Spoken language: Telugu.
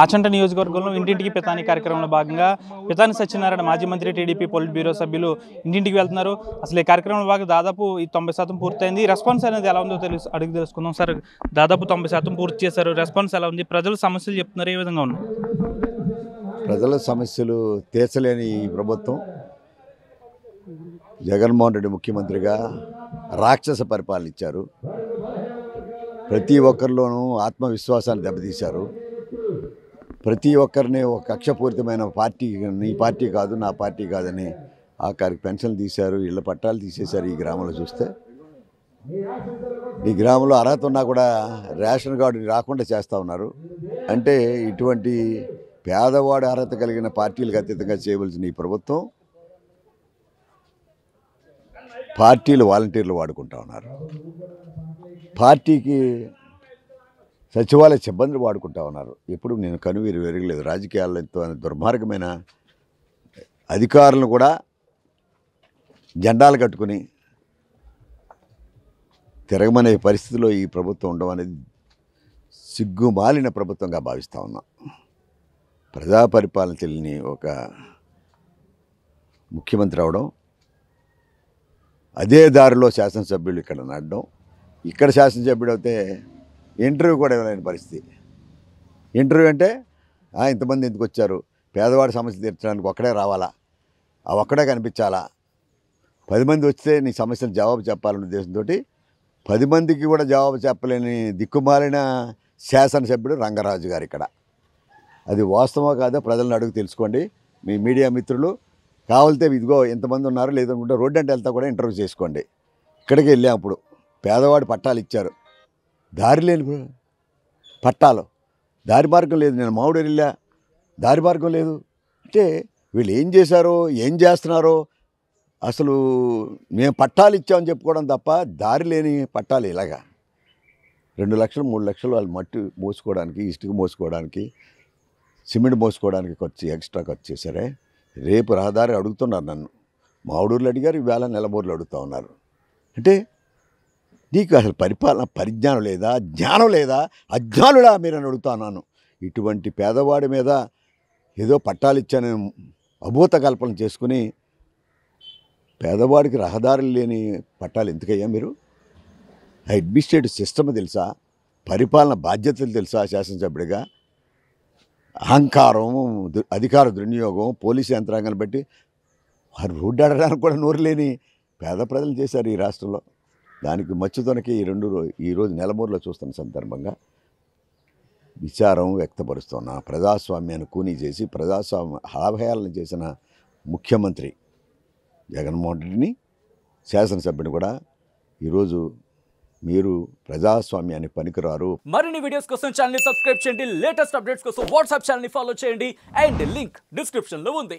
ఆచంట నియోజకవర్గంలో ఇంటింటికి పితాని కార్యక్రమంలో భాగంగా పితాని సత్యనారాయణ మాజీ మంత్రి టీడీపీ పొలిట్ బ్యూరో సభ్యులు ఇంటింటికి వెళ్తున్నారు. అసలు ఈ కార్యక్రమంలో భాగంగా దాదాపు 90% పూర్తయింది. రెస్పాన్స్ అనేది ఎలా ఉందో అడిగి తెలుసుకుందాం. సార్, దాదాపు 90% పూర్తి చేశారు. రెస్పాన్స్ ఎలా ఉంది? ప్రజలు సమస్యలు చెప్తున్నారు, ఏ విధంగా ఉన్నాయి? ప్రజల సమస్యలు తీర్చలేని ఈ ప్రభుత్వం జగన్మోహన్ రెడ్డి ముఖ్యమంత్రిగా రాక్షస పరిపాలన ఇచ్చారు. ప్రతి ఒక్కరిలోనూ ఆత్మవిశ్వాసాన్ని దెబ్బతీశారు. ప్రతి ఒక్కరిని ఒక కక్షపూరితమైన పార్టీ, నీ పార్టీ కాదు నా పార్టీ కాదని ఆఖరికి పెన్షన్లు తీశారు, ఇళ్ల పట్టాలు తీసేశారు. ఈ గ్రామంలో చూస్తే ఈ గ్రామంలో అర్హత ఉన్నా కూడా రేషన్ కార్డు రాకుండా చేస్తూ ఉన్నారు. అంటే ఇటువంటి పేదవాడు అర్హత కలిగిన పార్టీలకు అతీతంగా చేయవలసిన ఈ ప్రభుత్వం పార్టీలు వాలంటీర్లు వాడుకుంటా ఉన్నారు. పార్టీకి సచివాలయ సిబ్బందులు వాడుకుంటా ఉన్నారు. ఎప్పుడు నేను కనువీరు వెరగలేదు. రాజకీయాల్లో ఎంతో దుర్మార్గమైన అధికారులను కూడా జెండాలు కట్టుకుని తిరగమనే పరిస్థితిలో ఈ ప్రభుత్వం ఉండడం అనేది సిగ్గుమాలిన ప్రభుత్వంగా భావిస్తూ ఉన్నాం. ప్రజా పరిపాలన తెలియని ఒక ముఖ్యమంత్రి అవడం, అదే దారిలో శాసనసభ్యులు ఇక్కడ నడడం, ఇక్కడ శాసనసభ్యుడు అయితే ఇంటర్వ్యూ కూడా ఇవ్వలేని పరిస్థితి. ఇంటర్వ్యూ అంటే ఇంతమంది ఎందుకు వచ్చారు, పేదవాడి సమస్య తీర్చడానికి ఒక్కడే రావాలా, ఆ ఒక్కడే కనిపించాలా, 10 మంది వస్తే నీ సమస్యలు జవాబు చెప్పాలనే ఉద్దేశంతో 10 మందికి కూడా జవాబు చెప్పలేని దిక్కుమాలిన శాసనసభ్యుడు రంగరాజు గారు ఇక్కడ. అది వాస్తవమో కాదో ప్రజలను అడుగు తెలుసుకోండి. మీ మీడియా మిత్రులు కావాలితే ఇదిగో ఎంతమంది ఉన్నారు, లేదనుకుంటే రోడ్డు అంటే వెళ్తా కూడా ఇంటర్వ్యూ చేసుకోండి. ఇక్కడికి వెళ్ళాం. అప్పుడు పేదవాడు పట్టాలు ఇచ్చారు, దారి లేని పట్టాలు, దారి మార్గం లేదు. నేను మామిడి వెళ్ళా, దారి మార్గం లేదు. అంటే వీళ్ళు ఏం చేశారో ఏం చేస్తున్నారో, అసలు మేము పట్టాలు ఇచ్చామని చెప్పుకోవడం తప్ప దారి లేని పట్టాలు ఇలాగా 2 లక్షలు 3 లక్షలు వాళ్ళు మట్టి మోసుకోవడానికి, ఇసుక మోసుకోవడానికి, సిమెంట్ మోసుకోవడానికి ఖర్చు, ఎక్స్ట్రా ఖర్చు చేశారే. రేపు రహదారి అడుగుతున్నారు నన్ను. మావుడూరులో అడిగారు, ఈవేళ నెలమూరులో అడుగుతూ ఉన్నారు. అంటే నీకు అసలు పరిపాలన పరిజ్ఞానం లేదా, జ్ఞానం లేదా, అజ్ఞానులా మీరని అడుగుతున్నాను. ఇటువంటి పేదవాడి మీద ఏదో పట్టాలు ఇచ్చానని అభూత కల్పన చేసుకుని పేదవాడికి రహదారులు లేని పట్టాలు ఎందుకయ్యా మీరు? అడ్మినిస్ట్రేటివ్ సిస్టమ్ తెలుసా? పరిపాలన బాధ్యతలు తెలుసా? శాసనసభ్యుడిగా అహంకారం, అధికార దుర్వినియోగం, పోలీసు యంత్రాంగాన్ని బట్టి వారు రోడ్డు ఆడడానికి కూడా నోరు లేని పేద ప్రజలు చేశారు ఈ రాష్ట్రంలో. దానికి మచ్చుతోనకి ఈరోజు నెలమూరులో చూస్తున్న సందర్భంగా విచారం వ్యక్తపరుస్తున్నా. ప్రజాస్వామ్యాన్ని కూనీ చేసి ప్రజాస్వామ్య అవహేళన చేసిన ముఖ్యమంత్రి జగన్మోహన్ రెడ్డిని, శాసనసభ్యుని కూడా ఈరోజు మీరు ప్రజాస్వామ్యాన్ని పనికిరారు. మరిన్ని వీడియోస్ కోసం ఛానల్ ని సబ్స్క్రైబ్ చేయండి. లేటెస్ట్ అప్డేట్స్ కోసం వాట్సాప్ ఛానల్ ని ఫాలో చేయండి. అండ్ లింక్ డిస్క్రిప్షన్ లో ఉంది.